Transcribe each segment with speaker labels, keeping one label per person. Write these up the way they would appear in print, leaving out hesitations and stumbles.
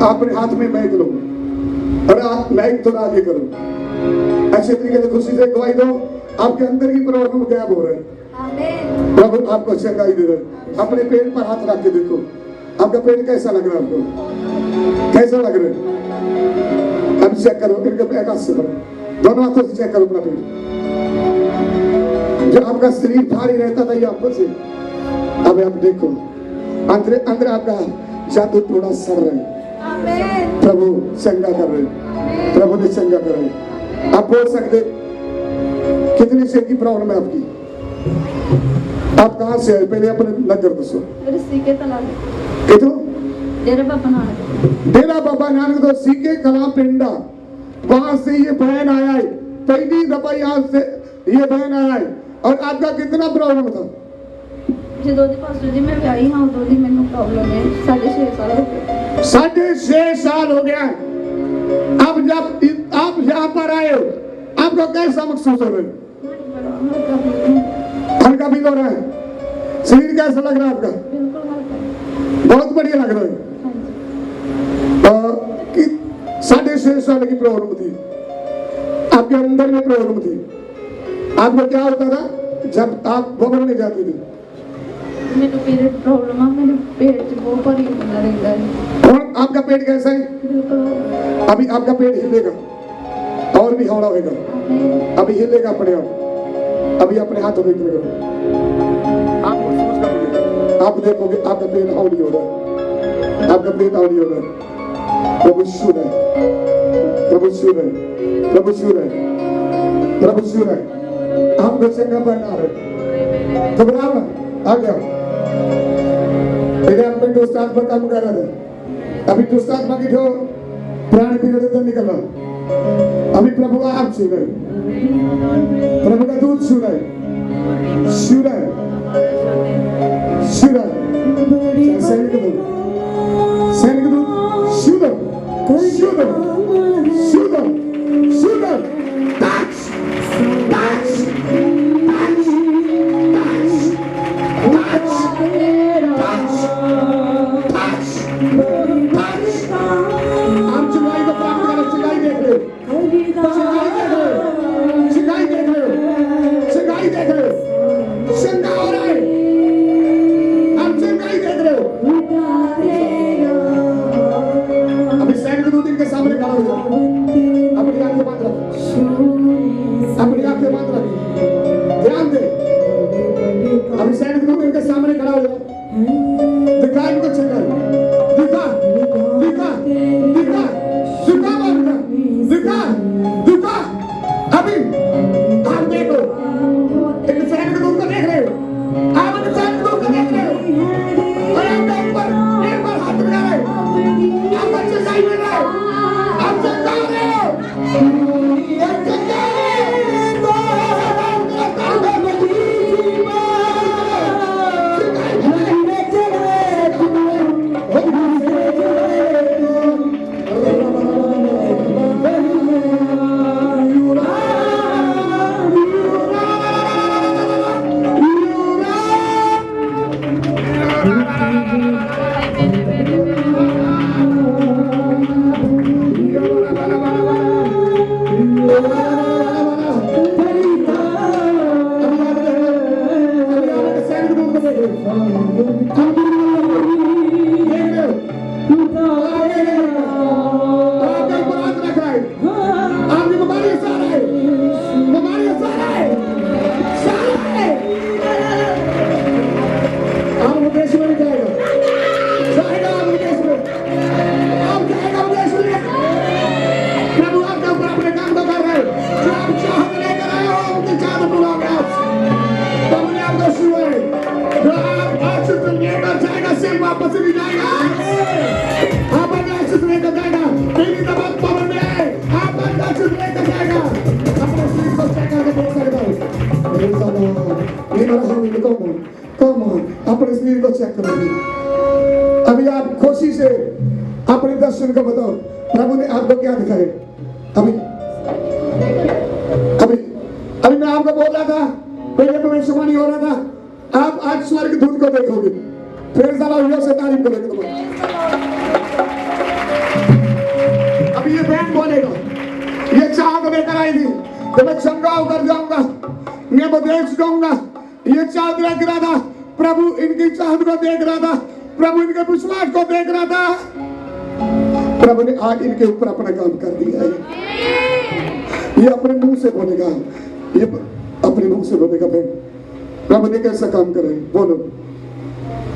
Speaker 1: अपने हाथ में मैक लो और आप मैक थोड़ा आगे करो, अच्छे तरीके से खुशी से गवाही दो। आपके अंदर की प्रॉब्लम गायब हो रहा है, प्रभु आपको चंगाई दे रहे हैं। अपने पेट पर हाथ रख के देखो, आपका पेट कैसा लग रहा है, आपको कैसा लग रहा है? अब चेक करो, इनके एक हाथ से दोनों हाथों से चेक करो अपना पेट। जो आपका शरीर भारी रहता था ये आपको से, अब आप देखो अंदर अंदर आपका जादू थोड़ा सड़ रहा है। प्रभु चंगा कर रहे, प्रभु ने चंगा कर रहे। आप बोल सकते कितनी से की प्रॉब्लम है आपकी? आप कहाँ से आए? पहले अपने नगर दसो। डेरा बाबा नानक तो सीके कला पिंडा, वहां से ये बहन आया है, पहली दफा यहाँ से ये बहन आया है। और आपका कितना प्रॉब्लम था?
Speaker 2: जी दो दिन पास्टर जी मैं ब्याही हाँ, दो दिन मैंने प्रॉब्लम है, 6.5 साल हो गए।
Speaker 1: 6.5 साल हो गया। अब जब आप यहाँ पर आए आपको कैसा महसूस हो रहा है? हल्का फील हो रहा है? शरीर कैसा लग रहा है आपका? बहुत बढ़िया लग रहा है। 6.5 साल की प्रॉब्लम थी आपके अंदर में, प्रॉब्लम थी। आपको क्या होता था जब आप बबल में जाती थी?
Speaker 2: मेरे पेट प्रॉब्लम है, मेरे पेट से बहुत भारी बना रहता है।
Speaker 1: और आपका पेट कैसा है? अभी आपका पेट हिलेगा और भी हौला होगा, अभी हिलेगा अपने आप। अभी अपने हाथों में करो, आप महसूस करोगे, आप देखोगे आपका पेट हौली हो रहा है, आपका पेट हौली हो रहा है। प्रभु शुद्ध है, प्रभु शुद्ध है, प्रभु शुद्ध है, प्रभु शुद्ध है। हम बच्चे का बना रहे तो बराबर आ गया। पहले आप दुष्ट आत्मा काम कर रहे थे, अभी दुष्ट आत्मा की जो प्राण पीड़ित तो निकला, अभी प्रभु का आप छू रहे, प्रभु का दूध छू रहे, छू रहे, छू रहे। सैनिक दूध, सैनिक दूध छू दो, छू दो, छू दो, छू दो। टच, टच, अपने शरीर को चेक करोगे। अभी आप खुशी से अपने दर्शन को बताओ, प्रभु ने आपको क्या दिखाया? अभी अभी अभी मैं आपको बोल रहा था, पहले भविष्यवाणी हो रहा था, आप आज स्वर्ग दूत को देखोगे, फिर सारा से तारीफ करेंगे तुम्हारा। बहन बोलेगा, ये चाहत लेकर आएगी कि मैं चंगा होकर जाऊंगा, मैं विदेश जाऊंगा। ये चाहत रख रहा था, प्रभु इनकी चाहत को देख रहा था, प्रभु इनके विश्वास को देख रहा था। प्रभु ने आज इनके ऊपर अपना काम कर दिया है। ये अपने मुंह से बोलेगा, ये अपने मुंह से बोलेगा बहन प्रभु ने कैसा काम करे। बोलो।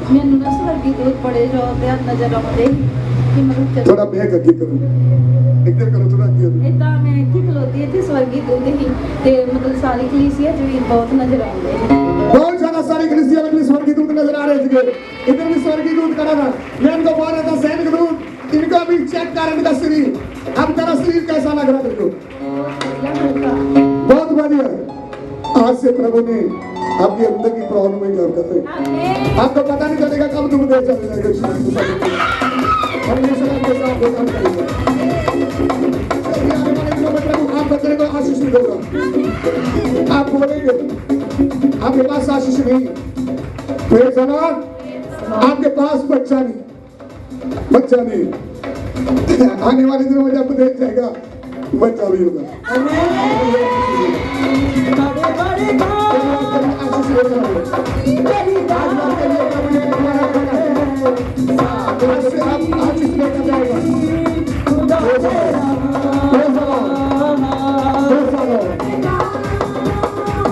Speaker 2: ਮੈਨੂੰ ਨਾ ਸਵਰਗੀ ਦੂਤ ਬੜੇ ਜੋ ਧਿਆਨ ਨਜ਼ਰ ਆਉਂਦੇ ਕਿ ਮਤਲਬ
Speaker 1: थोड़ा बैग आगे करो, इधर करो, थोड़ा आगे करो।
Speaker 2: ਇਦਾਂ ਮੈਂ ਇੱਥੇ ਖਲੋਤੀ ਇੱਥੇ ਸਵਰਗੀ ਦੂਤ ਹੀ ਤੇ ਮਤਲਬ ਸਾਰੀ ਕਲੀਸਿਆ ਜੋ ਬਹੁਤ ਨਜ਼ਰ ਆਉਂਦੇ
Speaker 1: बहुत ज्यादा सारी कलीसिया में स्वर्गीय दूत नजर आ रहे थे। इधर भी स्वर्गीय दूत खड़ा था। मैं इनको बोल रहा था सैनिक दूत इनको अभी चेक कर इनका शरीर, अब तेरा शरीर कैसा लग रहा है तेरे को? बहुत बढ़िया। आज से प्रभु ने आपकी अंदर की प्रॉब्लम में कर रहे हैं। आपको पता नहीं चलेगा कब तुम देर चले जाएगा। परमेश्वर आपके साथ काम करेगा। आने वाले दिनों में प्रभु आप बच्चे को आशीष देगा। आप बोलेंगे आपके पास आशीष नहीं, प्रेज़ द लॉर्ड, आपके पास बच्चा नहीं। आने वाले दिनों में जब देख जाएगा बच्चा भी होगा। आशीष लेकर जाएगा।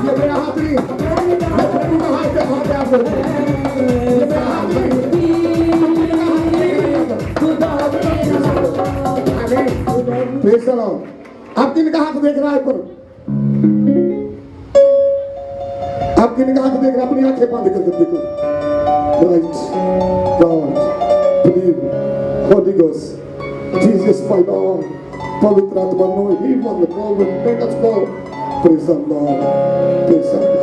Speaker 1: ये मेरा हाथ नहीं, मैं प्रभु का हाथ दिखाते आपको। ये मेरा हाथ नहीं, प्रेज़ द लॉर्ड। आप किन का हाथ देख रहा है पर? आप किन का हाथ देख रहा है? अपनी आंखें बंद करके देखो। Right God, believe, Holy Ghost, Jesus my Lord, पवित्र आत्मा no he one God let us go. Praise the Lord, praise the Lord.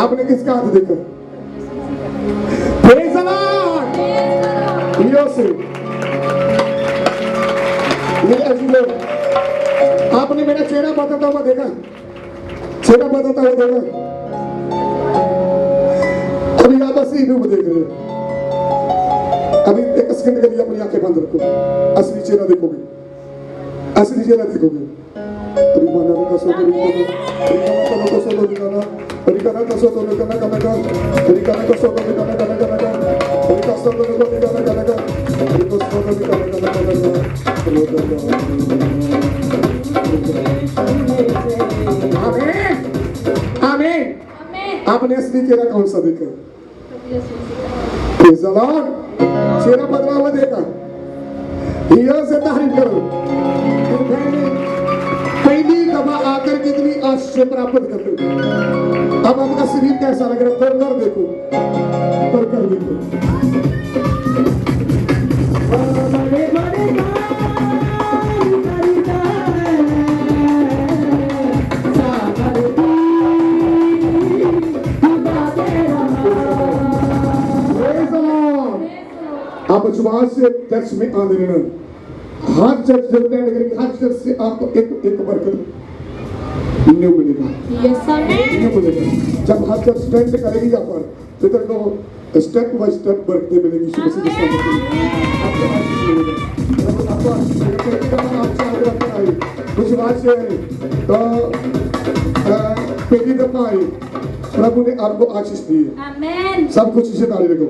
Speaker 1: आपने किसका हाथ देखा? Praise the Lord. ये ऐसी लोग, आपने मेरा चेहरा बदलता हुआ देखा? चेहरा बदलता हुआ देखा? अभी आप असली रूप देख रहे हो। अभी एक सेकंड के लिए अपनी आंखें बंद रखो, असली चेहरा देखोगे, असली चेहरा देखोगे। अभी माना का सो तो को सो तो दिखाना, अभी करना का सो तो करना करना का, अभी करना का सो तो करना करना करना का, अभी का सो तो करना करना का, अभी को सो तो करना करना करना का। आमीन, आमीन। आपने असली चेहरा कौन सा देखा? Praise the Lord. चेहरा बदला हुआ देखा? हिया से तारीफ करो। पहली दफा आकर कितनी आशीष प्राप्त करते हो। अब आपका शरीर कैसा लग रहा है? कर देखो, कर देखो। आप विश्वास से चर्च में आने देना। हर चर्च जब करेंगे, हर चर्च से आपको एक बरकत न्यू मिलेगा। न्यू मिलेगा। जब हर चर्च स्टैंड करेगी यहाँ पर, तो तेरे को स्टेप बाय स्टेप बरकतें मिलेगी। यीशु मसीह के नाम आपको आशीष मिलेगा। आपको विश्वास से तो पहली दफा आई, प्रभु ने आपको आशीष दी है। सब कुछ इसे डाली देखो।